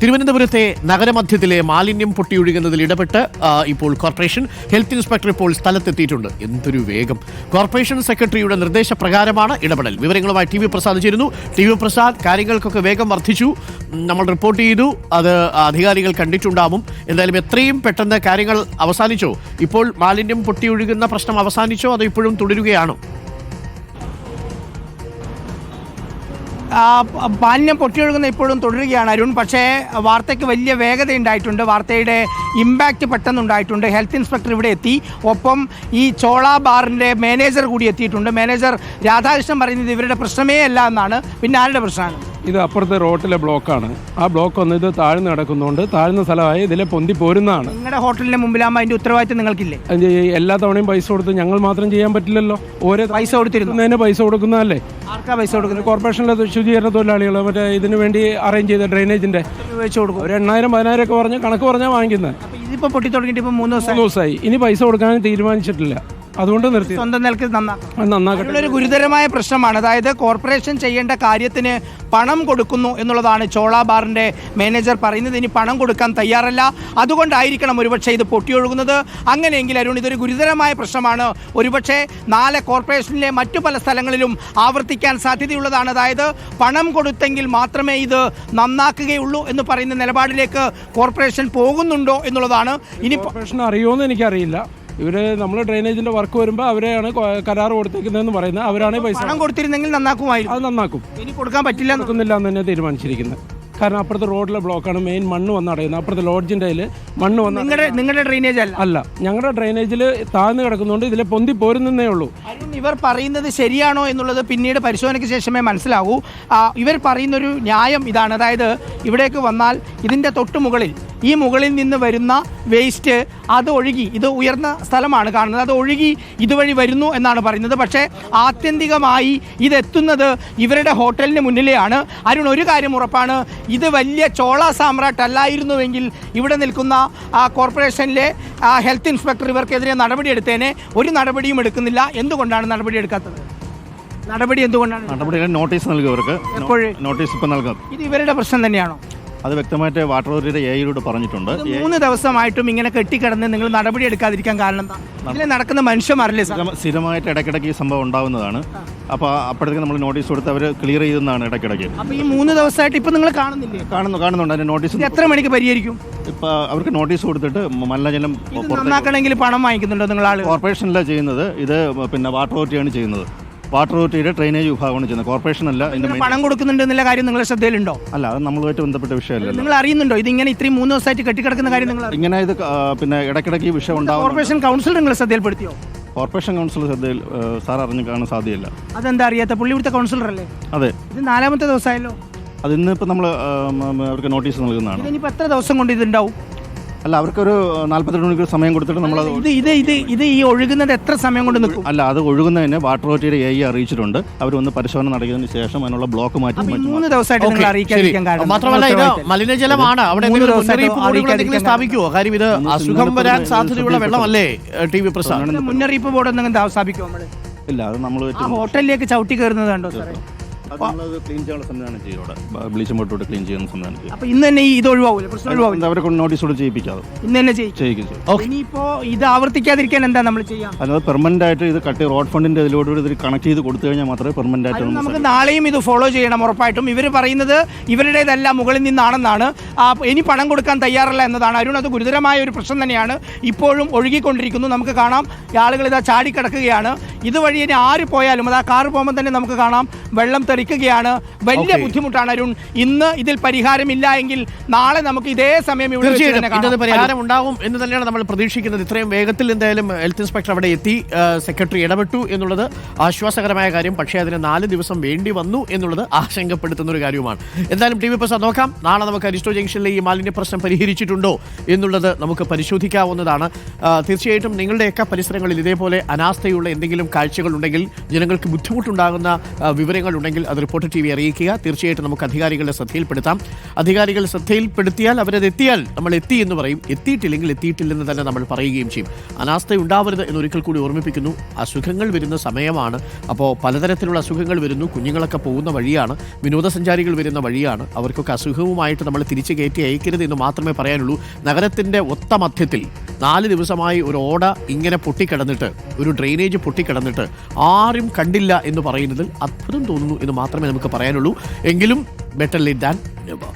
തിരുവനന്തപുരത്തെ നഗരമധ്യത്തിലെ മാലിന്യം പൊട്ടിയൊഴുകുന്നതിൽ ഇടപെട്ട് ഇപ്പോൾ കോർപ്പറേഷൻ ഹെൽത്ത് ഇൻസ്പെക്ടർ ഇപ്പോൾ സ്ഥലത്തെത്തിയിട്ടുണ്ട്. എന്തൊരു വേഗം! കോർപ്പറേഷൻ സെക്രട്ടറിയുടെ നിർദ്ദേശപ്രകാരമാണ് ഇടപെടൽ. വിവരങ്ങളുമായി ടി വി പ്രസാദ് ചേരുന്നു. ടി വി പ്രസാദ്, കാര്യങ്ങൾക്കൊക്കെ വേഗം വർദ്ധിച്ചു. നമ്മൾ റിപ്പോർട്ട് ചെയ്തു, അത് അധികാരികൾ കണ്ടിട്ടുണ്ടാവും. എന്തായാലും എത്രയും പെട്ടെന്ന് കാര്യങ്ങൾ അവസാനിച്ചോ? ഇപ്പോൾ മാലിന്യം പൊട്ടിയൊഴുകുന്ന പ്രശ്നം അവസാനിച്ചോ, അതോ ഇപ്പോഴും തുടരുകയാണോ? മാലിന്യം പൊട്ടിയൊഴുകുന്ന ഇപ്പോഴും തുടരുകയാണ് അരുൺ. പക്ഷേ വാർത്തയ്ക്ക് വലിയ വേഗത ഉണ്ടായിട്ടുണ്ട്. വാർത്തയുടെ ഇമ്പാക്റ്റ് പെട്ടെന്നുണ്ടായിട്ടുണ്ട്. ഹെൽത്ത് ഇൻസ്പെക്ടർ ഇവിടെ എത്തി. ഒപ്പം ഈ ചോള ബാറിൻ്റെ മാനേജർ കൂടി എത്തിയിട്ടുണ്ട്. മാനേജർ രാധാകൃഷ്ണൻ പറയുന്നത് ഇവരുടെ പ്രശ്നമേ അല്ല എന്നാണ്. പിന്നെ ആരുടെ പ്രശ്നമാണ്? ഇത് അപ്പുറത്തെ റോട്ടിലെ ബ്ലോക്കാണ്. ആ ബ്ലോക്ക് വന്ന് ഇത് താഴ്ന്നു കിടക്കുന്നുണ്ട്. താഴ്ന്ന സ്ഥലമായി ഇതിലെ പൊന്തി പോരുന്നതാണ്. നിങ്ങളുടെ ഹോട്ടലിന്റെ മുമ്പിലാകുമ്പോൾ അതിന്റെ ഉത്തരവാദിത്തം നിങ്ങൾക്കില്ലേ? എല്ലാ തവണയും പൈസ കൊടുത്ത് ഞങ്ങൾ മാത്രം ചെയ്യാൻ പറ്റില്ലല്ലോ. ഓരോ പൈസ കൊടുത്തിരുന്നതിന് പൈസ കൊടുക്കുന്നതല്ലേ? ആർക്കാ പൈസ കൊടുക്കുന്നത്? കോർപ്പറേഷനിലെ ശുചീകരണ തൊഴിലാളികൾ മറ്റേ ഇതിനു വേണ്ടി അറേഞ്ച് ചെയ്ത ഡ്രെയിനേജിന്റെ വെച്ച് കൊടുക്കും. ഒരു 8,000-10,000 ഒക്കെ പറഞ്ഞ് കണക്ക് പറഞ്ഞാൽ വാങ്ങിക്കുന്നത്. ഇതിപ്പോ പൊട്ടി തുടങ്ങിയിട്ട് ഇപ്പൊ 3 ദിവസമായി. ഇനി പൈസ കൊടുക്കാൻ തീരുമാനിച്ചിട്ടില്ല. അതുകൊണ്ട് നിർത്തി. സ്വന്തം നിലക്ക് നന്നാക്കട്ടെ. ഒരു ഗുരുതരമായ പ്രശ്നമാണ്. അതായത് കോർപ്പറേഷൻ ചെയ്യേണ്ട കാര്യത്തിന് പണം കൊടുക്കുന്നു എന്നുള്ളതാണ് ചോള ബാറിന്റെ മാനേജർ പറയുന്നത്. ഇനി പണം കൊടുക്കാൻ തയ്യാറല്ല. അതുകൊണ്ടായിരിക്കണം ഒരുപക്ഷെ ഇത് പൊട്ടിയൊഴുകുന്നത്. അങ്ങനെയെങ്കിൽ അരുൺ, ഇതൊരു ഗുരുതരമായ പ്രശ്നമാണ്. ഒരുപക്ഷെ നാളെ കോർപ്പറേഷനിലെ മറ്റു പല സ്ഥലങ്ങളിലും ആവർത്തിക്കാൻ സാധ്യതയുള്ളതാണ്. അതായത് പണം കൊടുത്തെങ്കിൽ മാത്രമേ ഇത് നന്നാക്കുകയുള്ളൂ എന്ന് പറയുന്ന നിലപാടിലേക്ക് കോർപ്പറേഷൻ പോകുന്നുണ്ടോ എന്നുള്ളതാണ്. ഇനി കോർപ്പറേഷൻ അറിയുമോയെന്ന് എനിക്കറിയില്ല. നമ്മൾ ഡ്രെയിനേജിന്റെ വർക്ക് വരുമ്പോൾ അവരെയാണ് കരാർ കൊടുത്തേക്കുന്നതെന്ന് പറയുന്നത്. അവരാണ് പൈസ. പണം കൊടുത്തിരുന്നെങ്കിൽ നന്നാക്കുമായിരുന്നു. അത് നന്നാക്കും. ഇനി കൊടുക്കാൻ പറ്റില്ല എന്ന് തന്നെ തീരുമാനിച്ചിരിക്കുന്നത്. കാരണം അപ്പുറത്തെ റോഡിലെ ബ്ലോക്കാണ് മെയിൻ മണ്ണ് വന്നടയുന്നത്. അപ്പുറത്തെ ലോഡ്ജിൻ്റെ മണ്ണ് വന്ന് നിങ്ങളുടെ ഡ്രെയിനേജ് അല്ല. ഞങ്ങളുടെ ഡ്രെയിനേജിൽ താഴ്ന്നു കിടക്കുന്നുണ്ട്. ഇതിലെ പൊന്തി പോരുന്നേ ഉള്ളൂ. ഇവർ പറയുന്നത് ശരിയാണോ എന്നുള്ളത് പിന്നീട് പരിശോധനയ്ക്ക് ശേഷമേ മനസ്സിലാകൂ. ഇവർ പറയുന്നൊരു ന്യായം ഇതാണ്. അതായത് ഇവിടേക്ക് വന്നാൽ ഇതിൻ്റെ തൊട്ട് മുകളിൽ, ഈ മുകളിൽ നിന്ന് വരുന്ന വേസ്റ്റ് അത് ഒഴുകി, ഇത് ഉയർന്ന സ്ഥലമാണ് കാണുന്നത്, അത് ഒഴുകി ഇതുവഴി വരുന്നു എന്നാണ് പറയുന്നത്. പക്ഷേ ആത്യന്തികമായി ഇതെത്തുന്നത് ഇവരുടെ ഹോട്ടലിന് മുന്നിലെയാണ്. അരുൺ, ഒരു കാര്യം ഉറപ്പാണ്, ഇത് വലിയ ചോള സാമ്രാട്ട് അല്ലായിരുന്നുവെങ്കിൽ ഇവിടെ നിൽക്കുന്ന കോർപ്പറേഷനിലെ ഹെൽത്ത് ഇൻസ്പെക്ടർ ഇവർക്കെതിരെ നടപടിയെടുത്തേനെ. ഒരു നടപടിയും എടുക്കുന്നില്ല. എന്തുകൊണ്ടാണ് നടപടി എടുക്കാത്തത്? നടപടി എന്തുകൊണ്ടാണ്? നോട്ടീസ് നൽകും ഇവർക്ക്. നോട്ടീസ് ഇപ്പം നൽകാം. ഇത് ഇവരുടെ പ്രശ്നം തന്നെയാണോ? അത് വ്യക്തമായിട്ട് വാട്ടർ അതോറിറ്റിയുടെ എയിലൂടെ പറഞ്ഞിട്ടുണ്ട്. 3 ദിവസമായിട്ടും ഇങ്ങനെ കെട്ടിക്കിടന്ന് നിങ്ങൾ നടപടി എടുക്കാതിരിക്കാൻ കാരണം എന്താ? ഇതിൽ നടക്കുന്ന മനുഷ്യന്മാരല്ലേ? സ്ഥിരമായിട്ട് ഇടയ്ക്കിടയ്ക്ക് ഈ സംഭവം ഉണ്ടാകുന്നതാണ്. അപ്പോൾ അപ്പോഴത്തേക്ക് നമ്മൾ നോട്ടീസ് കൊടുത്ത് അവർ ക്ലിയർ ചെയ്തെന്നാണ് ഇടയ്ക്കിടയ്ക്ക്. അപ്പോൾ ഈ 3 ദിവസമായിട്ട് ഇപ്പം നിങ്ങൾ കാണുന്നില്ലേ? കാണുന്നുണ്ട്. അതിന് നോട്ടീസ് എത്ര മണിക്ക് പരിഹരിക്കും? ഇപ്പോൾ അവർക്ക് നോട്ടീസ് കൊടുത്തിട്ട് മലിനജലം നന്നാക്കണമെങ്കിൽ പണം വാങ്ങിക്കുന്നുണ്ടോ നിങ്ങൾ? ആൾ കോർപ്പറേഷനല്ല ചെയ്യുന്നത്, ഇത് പിന്നെ വാട്ടർ അതോറിറ്റിയാണ് ചെയ്യുന്നത്. വാട്ടർ അതോറിറ്റിയുടെ ഡ്രെയിനേജ് വിഭാഗമാണ് ചെയ്യുന്നത്, കോർപ്പറേഷൻ അല്ല. പണം കൊടുക്കുന്നുണ്ട് എന്നുള്ള കാര്യം നിങ്ങളുടെ ശ്രദ്ധയിലുണ്ടോ? അല്ല, അത് നമ്മളുമായിട്ട് ബന്ധപ്പെട്ട വിഷയമല്ല. നിങ്ങൾ അറിയുന്നുണ്ടോ ഇതിങ്ങനെ ഇത്രയും 3 ദിവസമായിട്ട് കെട്ടിക്കിടക്കുന്ന കാര്യം? നിങ്ങൾ ഇങ്ങനെ ഇത് പിന്നെ ഇടയ്ക്കിടയ്ക്ക് ഈ വിഷയം ഉണ്ടാവും. കോർപ്പറേഷൻ കൗൺസിൽ നിങ്ങൾ ശ്രദ്ധയിൽപ്പെടുത്തിയോ? കോർപ്പറേഷൻ കൗൺസിൽ ശ്രദ്ധയിൽ സാർ അറിഞ്ഞു കാണാൻ സാധ്യതയില്ല. അതെന്താ അറിയാത്ത? പുള്ളി ഇവിടുത്തെ കൗൺസിലർ അല്ലേ? അതെ. ഇത് 4ാമത്തെ ദിവസമായല്ലോ. അത് ഇന്നിപ്പോൾ നമ്മൾ അവർക്ക് നോട്ടീസ് നൽകുന്നതാണ്. ഇനിയിപ്പോൾ എത്ര ദിവസം കൊണ്ട് ഇതുണ്ടാവും? അല്ല, അവർക്കൊരു 48 മണിക്കൂർ സമയം കൊടുത്തിട്ട് നമ്മൾ ഇത് ഈ ഒഴുകുന്നത് എത്ര സമയം കൊണ്ട് നിൽക്കും? അല്ല, അത് ഒഴുകുന്നതിന് വാട്ടർ അതോറിറ്റിയുടെ എ അറിയിച്ചിട്ടുണ്ട്. അവർ ഒന്ന് പരിശോധന നടത്തിയതിനു ശേഷം അതിനുള്ള ബ്ലോക്ക് മാറ്റി 3 ദിവസമായിട്ട് നിങ്ങൾ അറിയിക്കാതിരിക്കാൻ കാരണം മാത്രമല്ല ഇത് മലിനജലമാണ്. അവിടെ സ്ഥാപിക്കുമോ? കാര്യം ഇത് അസുഖം വരാൻ സാധ്യതയുള്ള വെള്ളമല്ലേ? ടി വി പ്രസാദ്, മുന്നറിയിപ്പ് ബോർഡ് എന്തെങ്കിലും സ്ഥാപിക്കുമോ? നമ്മൾ ഇല്ല, അത് നമ്മൾ ഹോട്ടലിലേക്ക് ചവിട്ടി കയറുന്നത് കണ്ടോ സാറേ? ക്ലീൻ ചെയ്യാനുള്ള സംവിധാനം ചെയ്യും. ബ്ലീച്ചിങ് പൗഡർ ക്ലീൻ ചെയ്യുന്ന സംവിധാനം ചെയ്യും. അപ്പോൾ ഇന്ന് തന്നെ ഇത് ഒഴിവാകില്ല, പ്രശ്നം ഒഴിവാകില്ല. അവരെ കൊണ്ട് നോട്ടീസ് കൂടെ ചെയ്യിപ്പിക്കാതെ ഇന്ന് തന്നെ ചെയ്യിക്കും. ഇനിയിപ്പോ ഇത് ആവർത്തിക്കാതിരിക്കാൻ എന്താ നമ്മൾ ചെയ്യാം? അല്ലാതെ പെർമനന്റ് ആയിട്ട് ഇത് റോഡ് ഫണ്ടിന്റെ ഇതിലൂടെ ഇത് കണക്ട് ചെയ്ത് കൊടുത്തു കഴിഞ്ഞാൽ മാത്രമേ പെർമനന്റ് ആയിട്ട് നമുക്ക് നാളെയും ഇത് ഫോളോ ചെയ്യണം ഉറപ്പായിട്ടും. ഇവർ പറയുന്നത് ഇവരുടേതല്ല, മുകളിൽ നിന്നാണെന്നാണ്. ഇനി പണം കൊടുക്കാൻ തയ്യാറല്ല എന്നതാണ്. അരുൺ, അത് ഗുരുതരമായ ഒരു പ്രശ്നം തന്നെയാണ്. ഇപ്പോഴും ഒഴുകിക്കൊണ്ടിരിക്കുന്നു. നമുക്ക് കാണാം ആളുകൾ ഇതാ ചാടിക്കിടക്കുകയാണ്. ഇതുവഴി ഇനി ആര് പോയാലും, അത് ആ കാറ് പോകുമ്പോൾ തന്നെ നമുക്ക് കാണാം വെള്ളം തെറിക്കുകയാണ്. വലിയ ബുദ്ധിമുട്ടാണ് അരുൺ. ഇന്ന് ഇതിൽ പരിഹാരമില്ല എങ്കിൽ നാളെ നമുക്ക് ഇതേ സമയം ഇവിടെ പരിഹാരം ഉണ്ടാവും എന്ന് തന്നെയാണ് നമ്മൾ പ്രതീക്ഷിക്കുന്നത്. ഇത്രയും വേഗത്തിൽ എന്തായാലും ഹെൽത്ത് ഇൻസ്പെക്ടർ അവിടെ എത്തി, സെക്രട്ടറി ഇടപെട്ടു എന്നുള്ളത് ആശ്വാസകരമായ കാര്യം. പക്ഷേ അതിന് 4 ദിവസം വേണ്ടി വന്നു എന്നുള്ളത് ആശങ്കപ്പെടുത്തുന്ന ഒരു കാര്യമാണ്. എന്തായാലും ടി വി പ്രസാദ്, നോക്കാം നാളെ നമുക്ക് അരിസ്റ്റോ ജംഗ്ഷനിലെ ഈ മാലിന്യ പ്രശ്നം പരിഹരിച്ചിട്ടുണ്ടോ എന്നുള്ളത് നമുക്ക് പരിശോധിക്കാവുന്നതാണ്. തീർച്ചയായിട്ടും നിങ്ങളുടെയൊക്കെ പരിസരങ്ങളിൽ ഇതേപോലെ അനാസ്ഥയുള്ള എന്തെങ്കിലും കാഴ്ചകളുണ്ടെങ്കിൽ, ജനങ്ങൾക്ക് ബുദ്ധിമുട്ടുണ്ടാകുന്ന വിവരങ്ങളുണ്ടെങ്കിൽ അത് റിപ്പോർട്ടർ TV അറിയിക്കുക. തീർച്ചയായിട്ടും നമുക്ക് അധികാരികളുടെ ശ്രദ്ധയിൽപ്പെടുത്താം. അധികാരികൾ ശ്രദ്ധയിൽപ്പെടുത്തിയാൽ അവരത് എത്തിയാൽ നമ്മൾ എത്തി എന്ന് പറയും, എത്തിയിട്ടില്ലെങ്കിൽ എത്തിയിട്ടില്ലെന്ന് തന്നെ നമ്മൾ പറയുകയും ചെയ്യും. അനാസ്ഥ ഉണ്ടാവരുത് എന്നൊരിക്കൽ കൂടി ഓർമ്മിപ്പിക്കുന്നു. അസുഖങ്ങൾ വരുന്ന സമയമാണ്. അപ്പോൾ പലതരത്തിലുള്ള അസുഖങ്ങൾ വരുന്നു. കുഞ്ഞുങ്ങളൊക്കെ പോകുന്ന വഴിയാണ്, വിനോദസഞ്ചാരികൾ വരുന്ന വഴിയാണ്. അവർക്കൊക്കെ അസുഖവുമായിട്ട് നമ്മൾ തിരിച്ചു കയറ്റി അയക്കരുത് എന്ന് മാത്രമേ പറയാനുള്ളൂ. നഗരത്തിൻ്റെ ഒത്ത മധ്യത്തിൽ 4 ദിവസമായി ഒരു ഓട ഇങ്ങനെ പൊട്ടിക്കിടന്നിട്ട്, ഒരു ഡ്രെയിനേജ് പൊട്ടിക്കിടന്നിട്ട് ആരും കണ്ടില്ല എന്ന് പറയുന്നതിൽ അത്ഭുതം തോന്നുന്നു എന്ന് മാത്രമേ നമുക്ക് പറയാനുള്ളൂ. എങ്കിലും ബെറ്റർ ലേറ്റ് ദാൻ നെവർ.